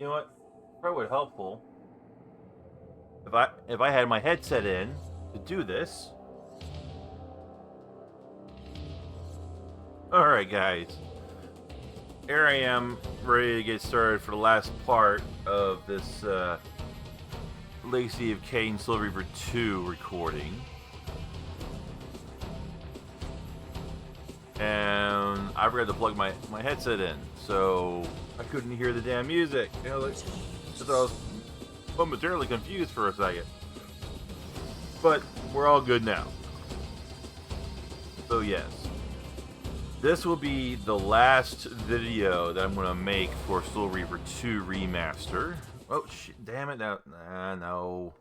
You know what? Probably would helpful if I had my headset in to do this. All right, guys. Here I am, ready to get started for the last part of this Legacy of Kain Soul Reaver 2 recording. And I forgot to plug my headset in, so I couldn't hear the damn music. You know, so I was momentarily confused for a second. But we're all good now. So yes, this will be the last video that I'm going to make for Soul Reaver 2 Remaster. Oh, shit, damn it. No.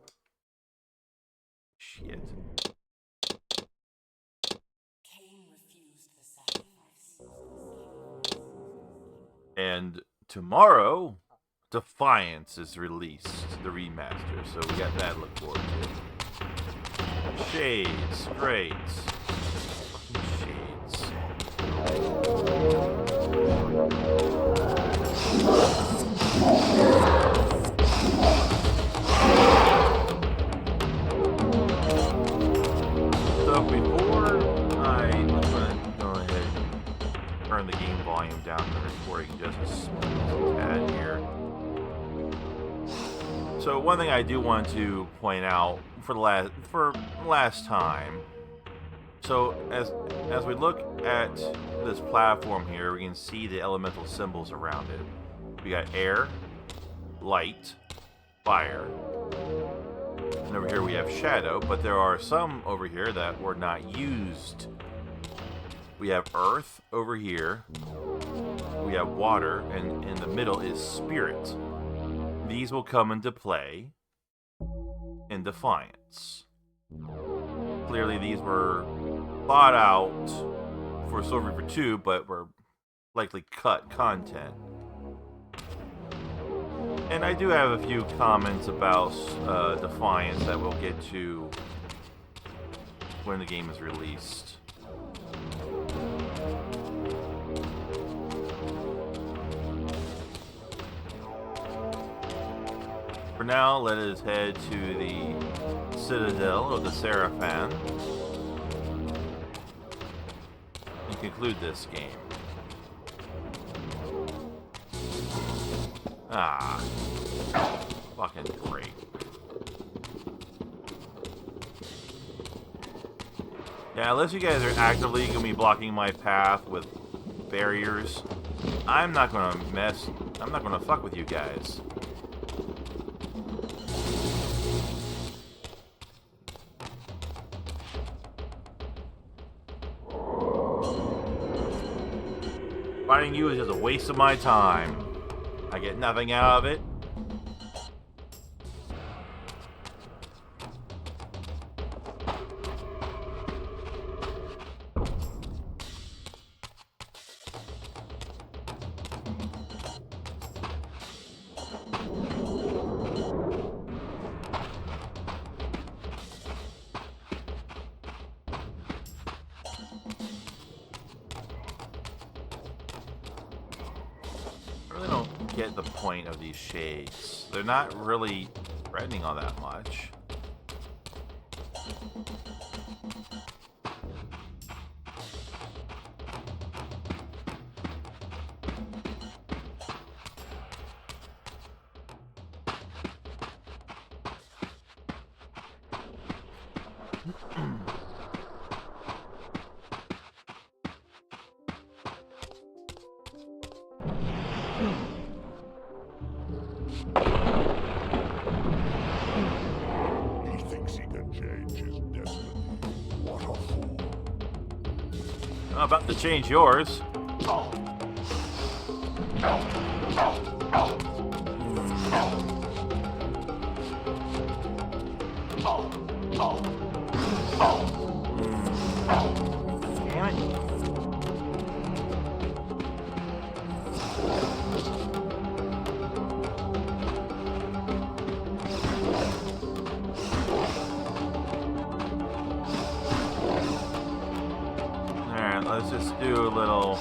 Shit. Kain refused the sacrifice. And tomorrow, Defiance is released, the remaster. So we got that to look forward to. Shades, great. Fucking shades. So before I'm gonna go ahead and turn the game volume down to the recording just a tad here. So one thing I do want to point out for last time. So as we look at this platform here, we can see the elemental symbols around it. We got air, light, fire, and over here we have shadow, but there are some over here that were not used. We have earth over here, we have water, and in the middle is spirit. These will come into play in Defiance. Clearly these were thought out for Soul Reaver 2, but were likely cut content. And I do have a few comments about Defiance that we'll get to when the game is released. For now, let us head to the Citadel of the Seraphim and conclude this game. Ah, fucking great. Yeah, unless you guys are actively gonna be blocking my path with barriers, I'm not gonna fuck with you guys. Fighting you is just a waste of my time. I get nothing out of it. Get the point of these shades. They're not really threatening all that much. I'm about to change yours. Damn it. Let's just do a little...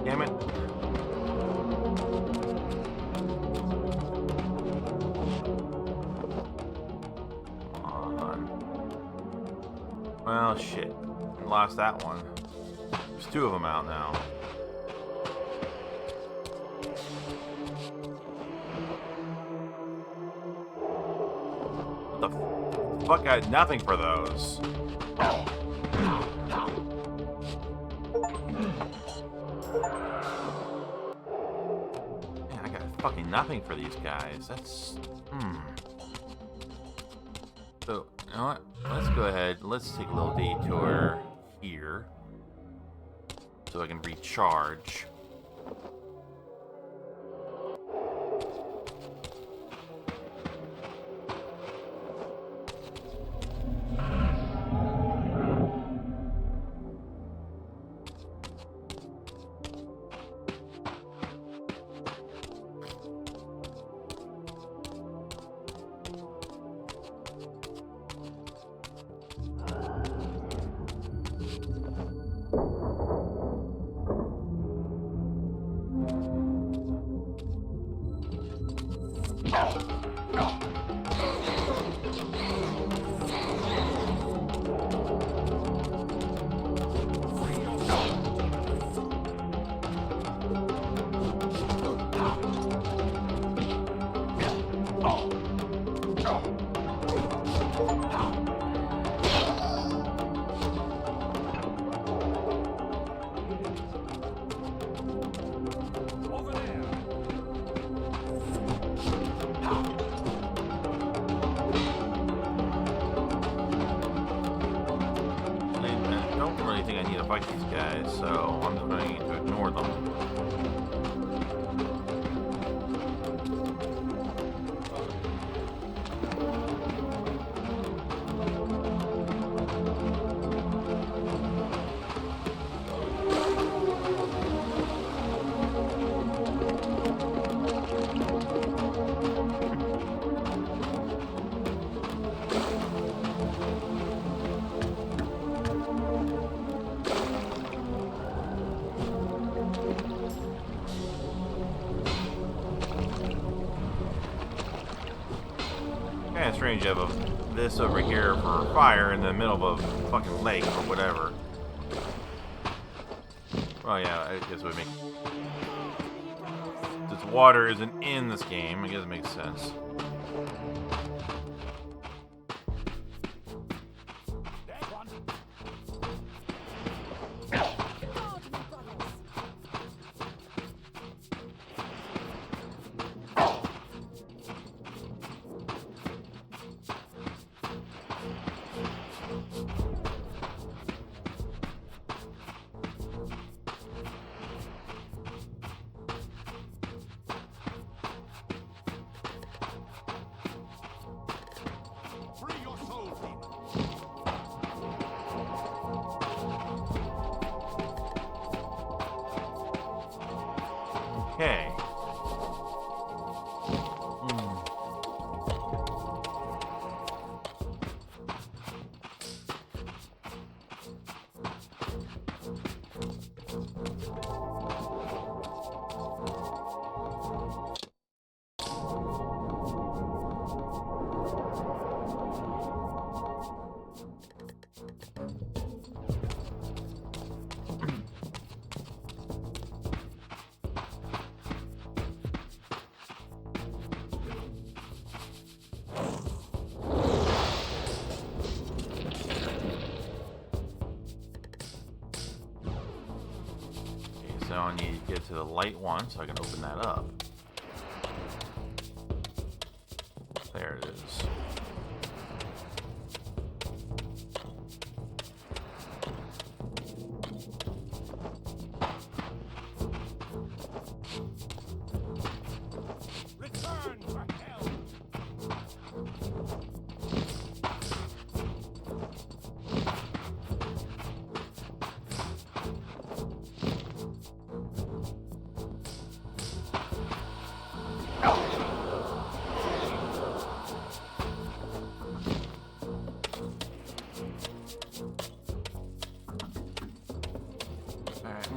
Damn it. Come on. Well, shit. Lost that one. There's two of them out now. What the fuck? I had nothing for those. Man, I got fucking nothing for these guys. That's... So, you know what? Let's go ahead. Let's take a little detour here. So I can recharge. Fight these guys, so I'm just going to ignore them. Kind of strange you have this over here for fire in the middle of a fucking lake or whatever. Well, yeah, I guess it would make... Since water isn't in this game, I guess it makes sense. Okay. So I need to get to the light one so I can open that up. There it is. Return for hell!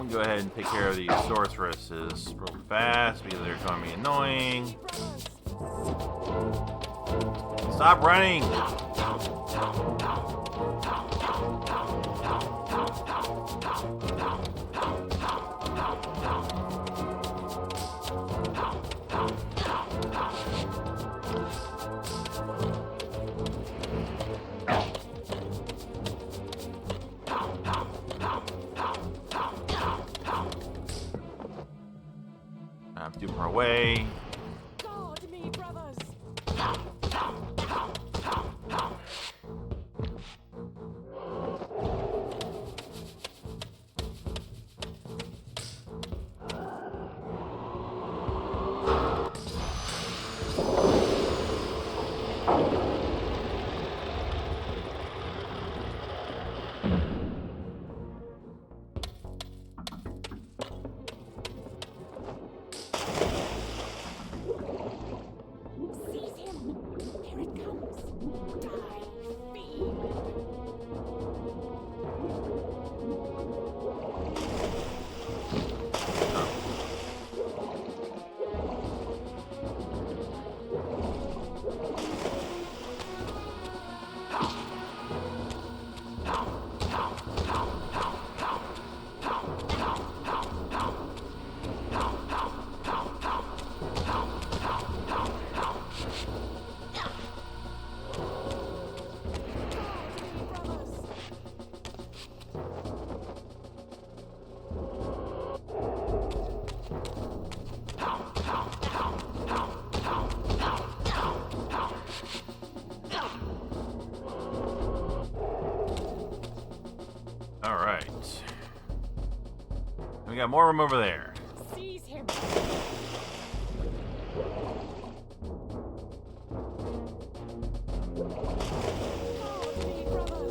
gonna go ahead and take care of these sorceresses real fast because they're going to be annoying. Stop running! Do more away. Guard me, brothers. Seize him. Here it comes. Die, fiend. Alright. We got more room over there. Seize him. Guard me, brothers.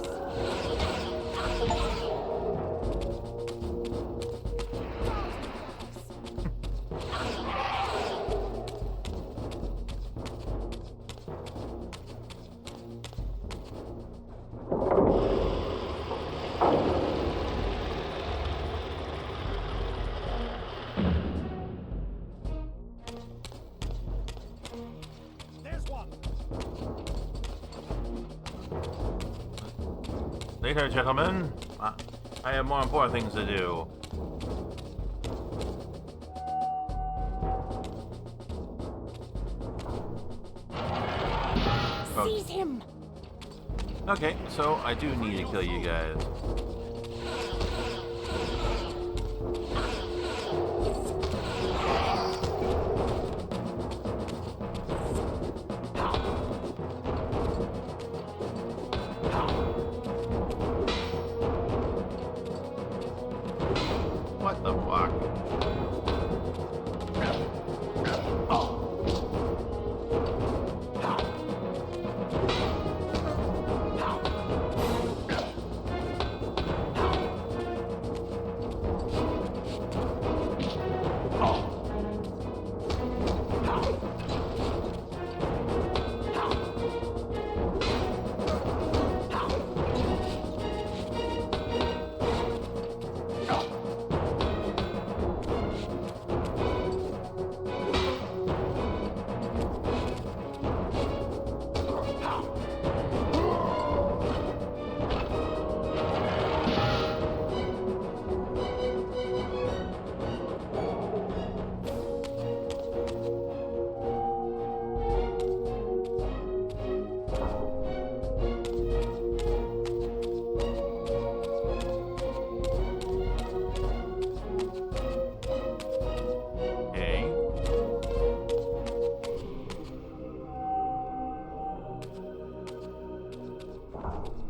There's one. Later, gentlemen. I have more important things to do. Seize him. Okay, so I do need to kill you guys. What the fuck?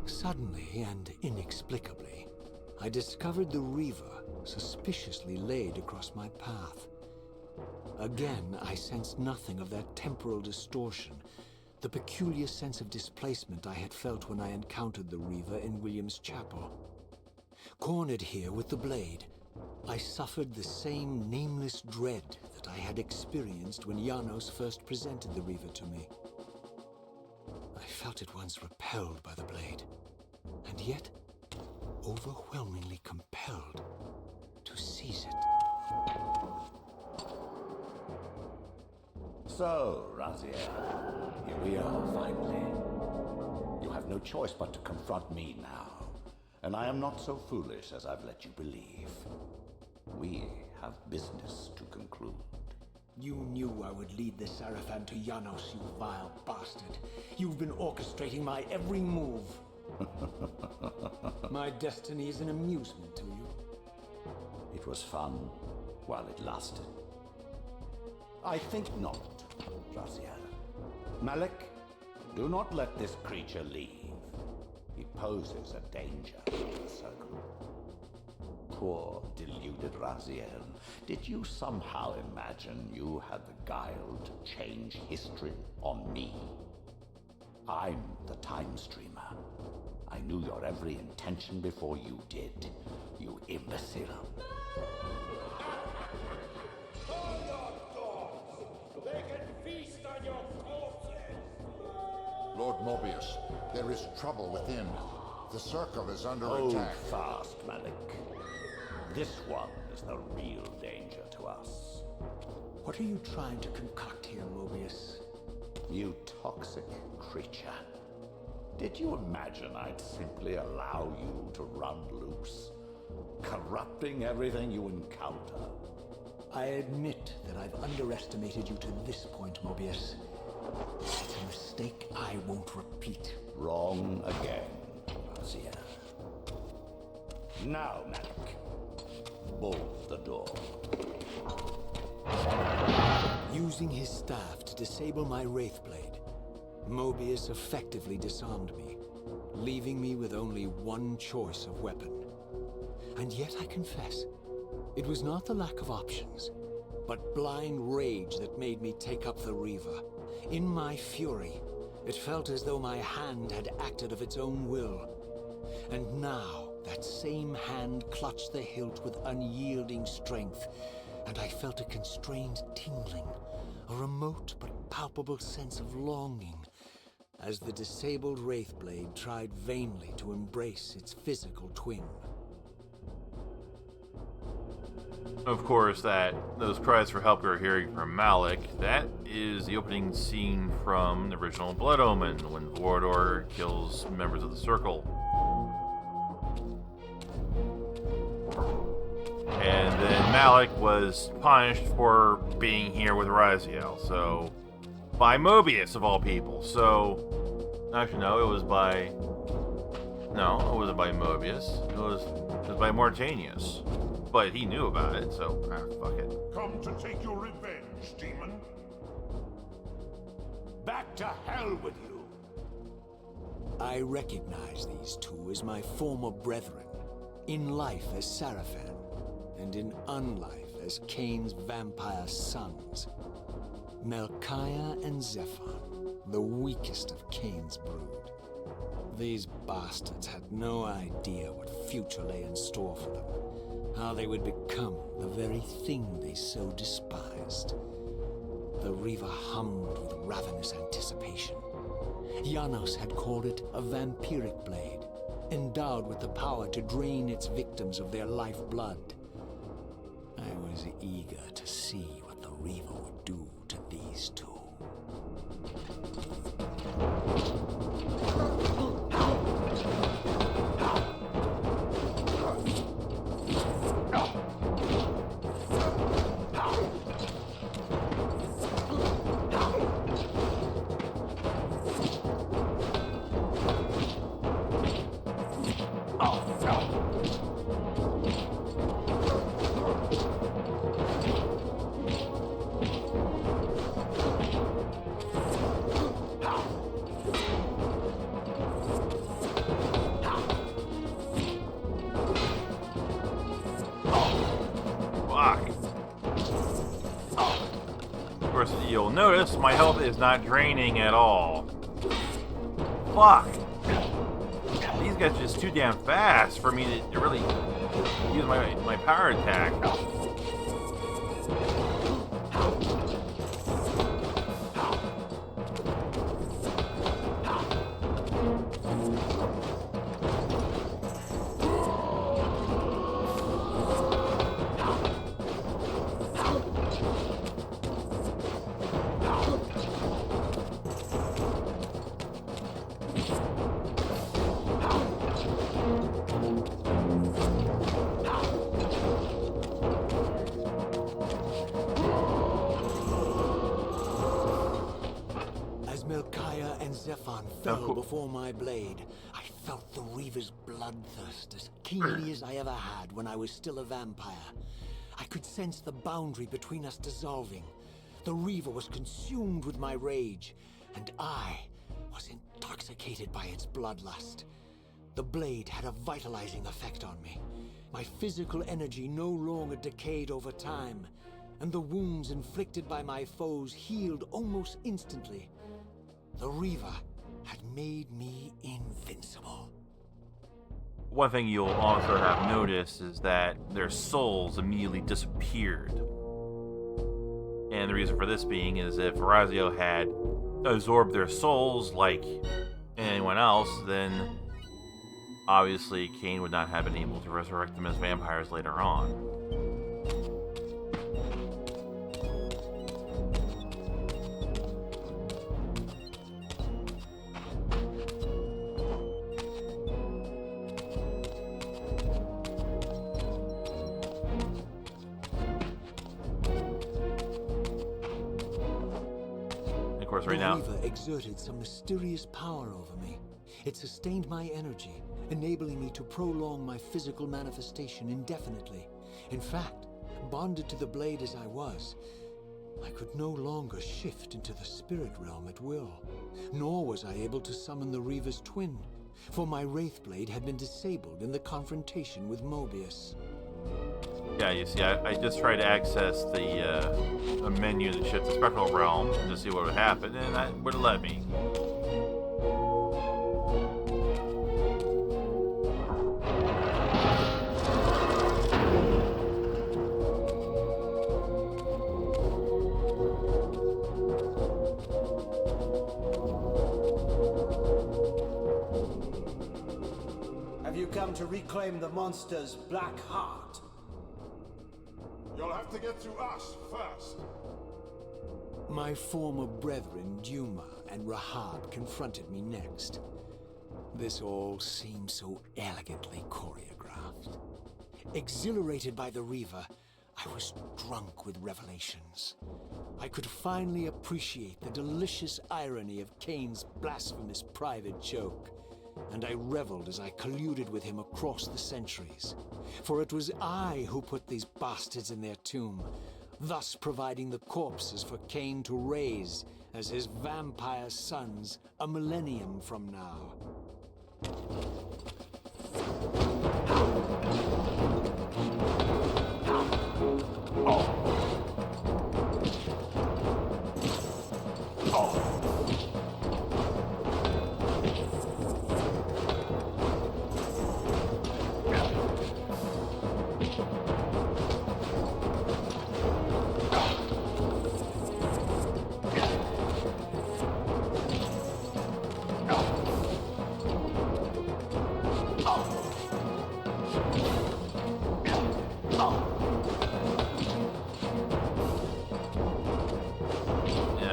Suddenly and inexplicably, I discovered the Reaver suspiciously laid across my path. Again, I sensed nothing of that temporal distortion, the peculiar sense of displacement I had felt when I encountered the Reaver in William's chapel. Cornered here with the blade, I suffered the same nameless dread that I had experienced when Janos first presented the Reaver to me. I felt at once repelled by the blade, and yet overwhelmingly compelled to see seize it. So, Raziel, here we are, finally. You have no choice but to confront me now. And I am not so foolish as I've let you believe. We have business to conclude. You knew I would lead the Sarafan to Janos, you vile bastard. You've been orchestrating my every move. My destiny is an amusement to you. It was fun while it lasted. I think not, Raziel. Malik, do not let this creature leave. He poses a danger to the circle. Poor, deluded Raziel. Did you somehow imagine you had the guile to change history on me? I'm the time streamer. I knew your every intention before you did, you imbecile. They can feast on your corpses! Lord Mobius, there is trouble within. The circle is under Hold attack. fast, Malik. This one is the real danger to us. What are you trying to concoct here, Mobius? You toxic creature. Did you imagine I'd simply allow you to run loose? Corrupting everything you encounter? I admit that I've underestimated you to this point, Mobius. It's a mistake I won't repeat. Wrong again, Raziel. Now, Malik. Bolt the door. Using his staff to disable my Wraithblade, Mobius effectively disarmed me, leaving me with only one choice of weapon. And yet I confess, it was not the lack of options, but blind rage that made me take up the Reaver. In my fury, it felt as though my hand had acted of its own will. And now, that same hand clutched the hilt with unyielding strength, and I felt a constrained tingling, a remote but palpable sense of longing, as the disabled Wraithblade tried vainly to embrace its physical twin. Of course, those cries for help you're hearing from Malik, that is the opening scene from the original Blood Omen, when Vorador kills members of the Circle. And then Malik was punished for being here with Raziel, so by Mobius of all people. So actually no, it wasn't by Mobius. It was by Mortanius. But he knew about it, so fuck it. Come to take your revenge, demon. Back to hell with you! I recognize these two as my former brethren, in life as Sarafan, and in unlife as Kain's vampire sons. Melchiah and Zephon, the weakest of Kain's brood. These bastards had no idea what future lay in store for them. How they would become the very thing they so despised. The Reaver hummed with ravenous anticipation. Janos had called it a vampiric blade, endowed with the power to drain its victims of their lifeblood. I was eager to see what the Reaver would do to these two. You'll notice my health is not draining at all. Fuck! These guys are just too damn fast for me to really use my power attack. upon fell before my blade. I felt the Reaver's bloodthirst as keenly as I ever had when I was still a vampire. I could sense the boundary between us dissolving. The Reaver was consumed with my rage, and I was intoxicated by its bloodlust. The blade had a vitalizing effect on me. My physical energy no longer decayed over time, and the wounds inflicted by my foes healed almost instantly. The Reaver had made me invincible. One thing you'll also have noticed is that their souls immediately disappeared. And the reason for this being is if Horazio had absorbed their souls like anyone else, then obviously Kain would not have been able to resurrect them as vampires later on. Right now, the Reaver exerted some mysterious power over me. It sustained my energy, enabling me to prolong my physical manifestation indefinitely. In fact, bonded to the blade as I was, I could no longer shift into the spirit realm at will. Nor was I able to summon the Reaver's twin, for my Wraith Blade had been disabled in the confrontation with Mobius. yeah, you see, I just tried to access the menu that shift the spectral realm to see what would happen, and that would let me. Have you come to reclaim the monster's black heart? You'll have to get through us first. My former brethren, Duma and Rahab, confronted me next. This all seemed so elegantly choreographed. Exhilarated by the Reaver, I was drunk with revelations. I could finally appreciate the delicious irony of Kain's blasphemous private joke, and I reveled as I colluded with him across the centuries. For it was I who put these bastards in their tomb, thus providing the corpses for Kain to raise as his vampire sons a millennium from now.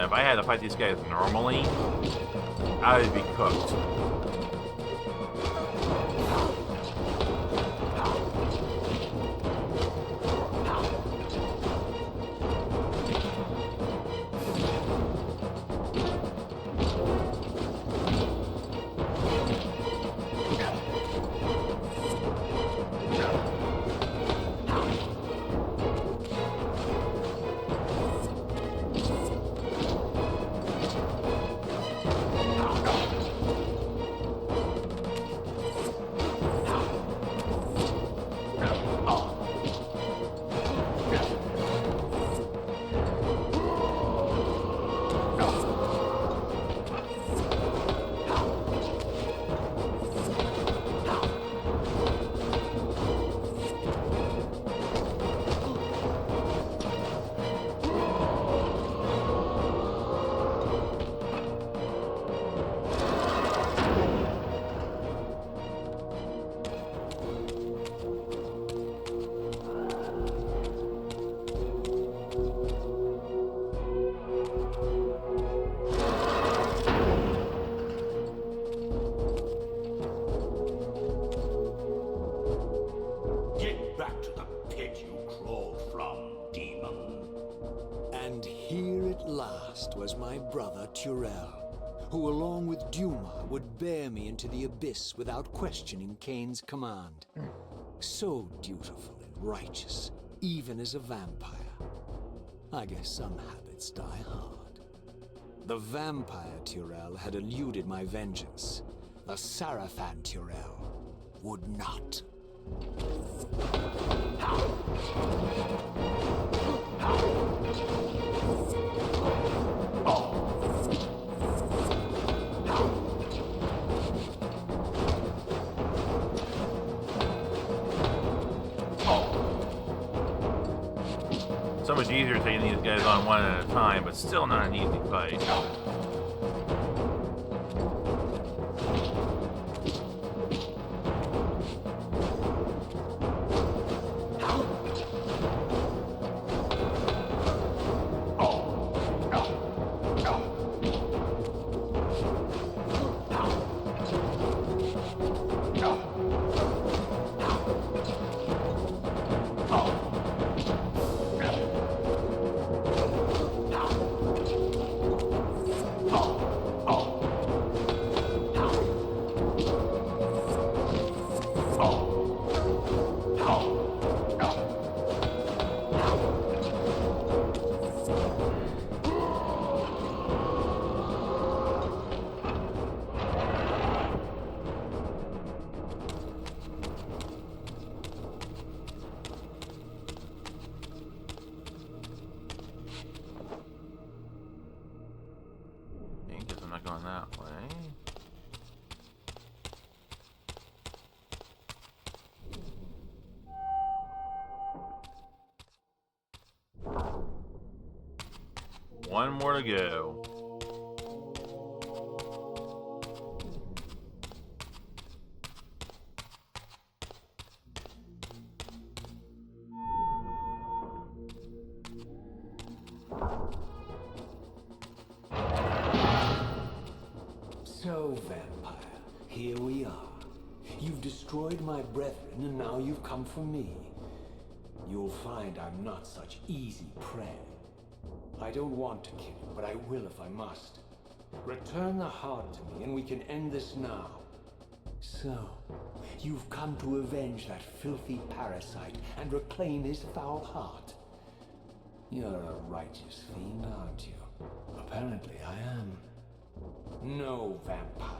If I had to fight these guys normally, I would be cooked. Was my brother Turel, who along with Duma would bear me into the abyss without questioning Kain's command. So dutiful and righteous, even as a vampire. I guess some habits die hard. The vampire Tyrell had eluded my vengeance. The Sarafan Tyrell would not. So much easier taking these guys on one at a time, but still not an easy fight. I'm not going that way. One more to go. So, vampire, here we are. You've destroyed my brethren, and now you've come for me. You'll find I'm not such easy prey. I don't want to kill you, but I will if I must. Return the heart to me, and we can end this now. So, you've come to avenge that filthy parasite and reclaim his foul heart. You're a righteous fiend, aren't you? Apparently I am. No, vampire.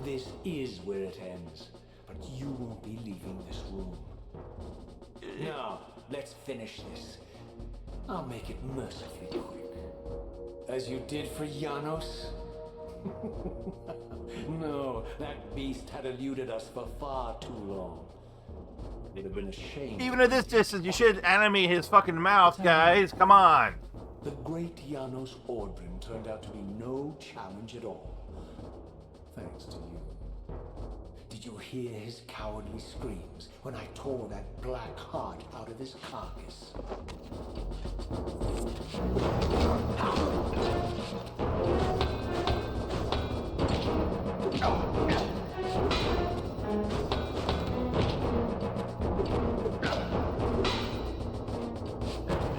This is where it ends. But you won't be leaving this room. Now, let's finish this. I'll make it mercifully quick. As you did for Janos? No, that beast had eluded us for far too long. It would have been a shame. Even at this distance, you should animate his fucking mouth, guys. Come on. The great Janos Ordrin turned out to be no challenge at all. Thanks to you. Did you hear his cowardly screams when I tore that black heart out of his carcass?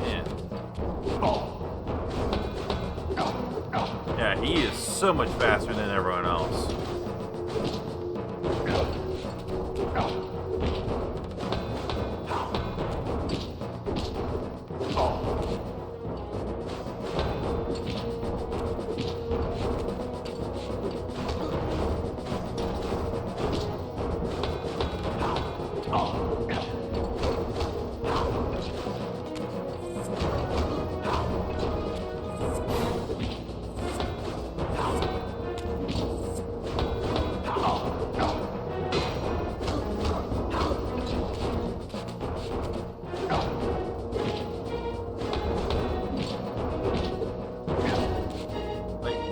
Man. Yeah, he is so much faster than everyone else.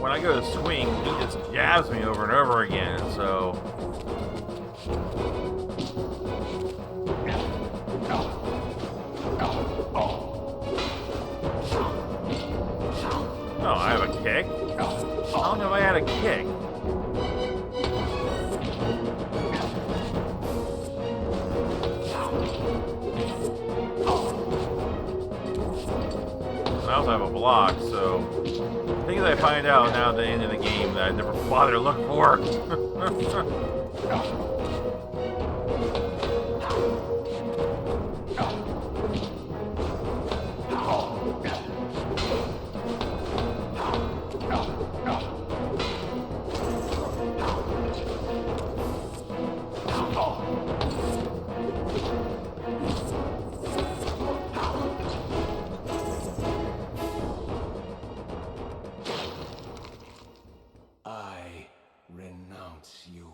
When I go to swing, he just jabs me over and over again, so... Oh, I have a kick? I don't know if I had a kick. I also have a block, so... Things I find out now at the end of the game that I never bothered to look for. I renounce you.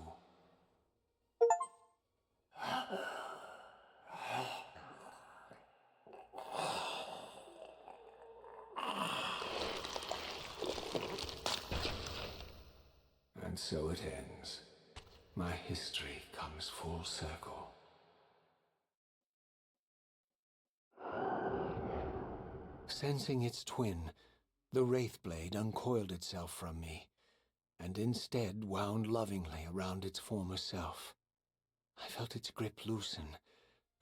And so it ends. My history comes full circle. Sensing its twin, the Wraithblade uncoiled itself from me, and instead wound lovingly around its former self. I felt its grip loosen,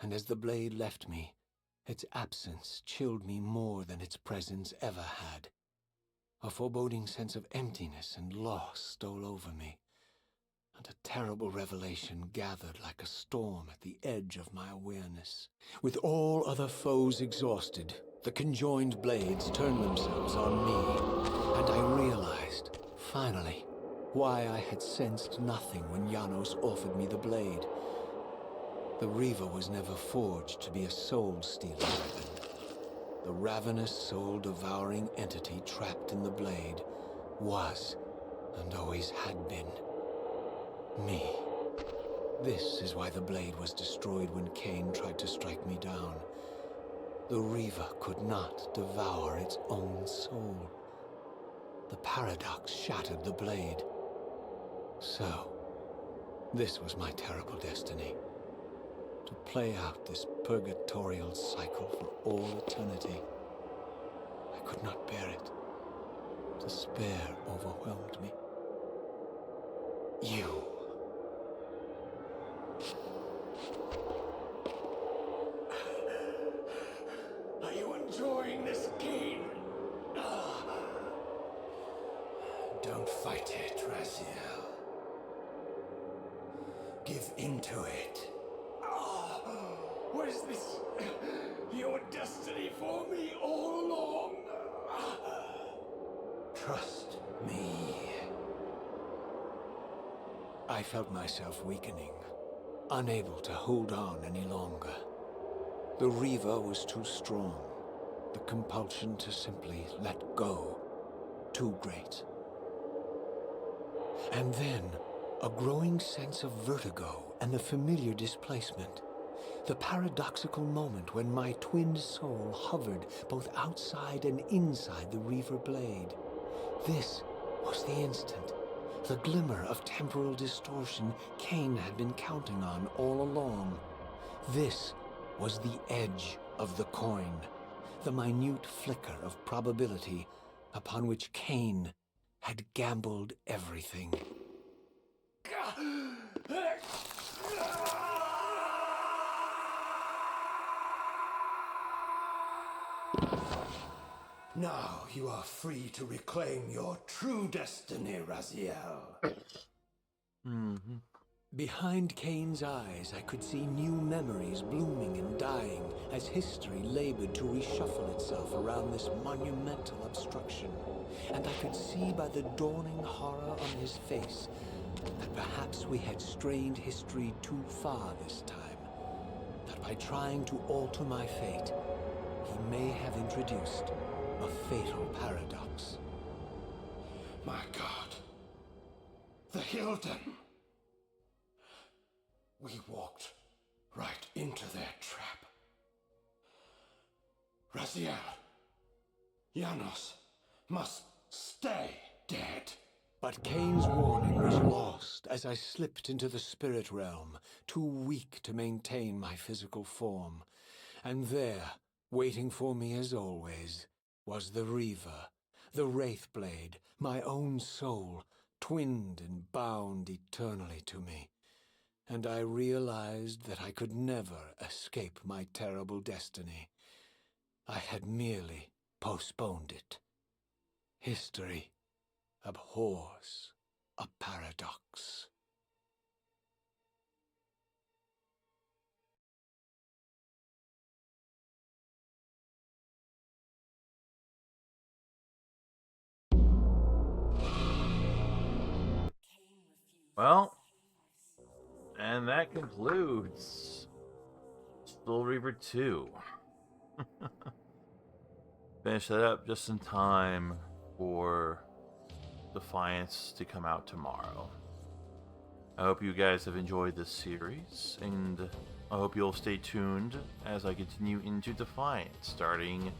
and as the blade left me, its absence chilled me more than its presence ever had. A foreboding sense of emptiness and loss stole over me, and a terrible revelation gathered like a storm at the edge of my awareness. With all other foes exhausted, the conjoined blades turned themselves on me, and I realized, finally, why I had sensed nothing when Janos offered me the blade. The Reaver was never forged to be a soul-stealing weapon. The ravenous, soul-devouring entity trapped in the blade was, and always had been, me. This is why the blade was destroyed when Kain tried to strike me down. The Reaver could not devour its own soul. The paradox shattered the blade. So, this was my terrible destiny. To play out this purgatorial cycle for all eternity. I could not bear it. Despair overwhelmed me. You. Are you enjoying this game? Don't fight it, Raziel. Give into it. Was this your destiny for me all along? Trust me. I felt myself weakening, unable to hold on any longer. The Reaver was too strong. The compulsion to simply let go, too great. And then, a growing sense of vertigo and the familiar displacement. The paradoxical moment when my twin soul hovered both outside and inside the Reaver blade. This was the instant, the glimmer of temporal distortion Kain had been counting on all along. This was the edge of the coin, the minute flicker of probability upon which Kain had gambled everything. Now you are free to reclaim your true destiny, Raziel. Behind Kain's eyes, I could see new memories blooming and dying as history labored to reshuffle itself around this monumental obstruction. And I could see by the dawning horror on his face that perhaps we had strained history too far this time. That by trying to alter my fate, he may have introduced a fatal paradox. My God. The Hilden. We walked right into their trap. Raziel, Janos must stay dead. But Kain's warning was lost as I slipped into the spirit realm, too weak to maintain my physical form. And there, waiting for me as always, was the Reaver, the Wraithblade, my own soul, twinned and bound eternally to me. And I realized that I could never escape my terrible destiny. I had merely postponed it. History abhors a paradox. Well, and that concludes Soul Reaver 2. Finish that up just in time for Defiance to come out tomorrow. I hope you guys have enjoyed this series, and I hope you'll stay tuned as I continue into Defiance, starting...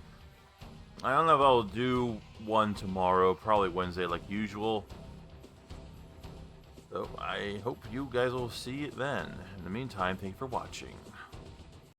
I don't know if I'll do one tomorrow, probably Wednesday like usual. So I hope you guys will see it then. In the meantime, thank you for watching.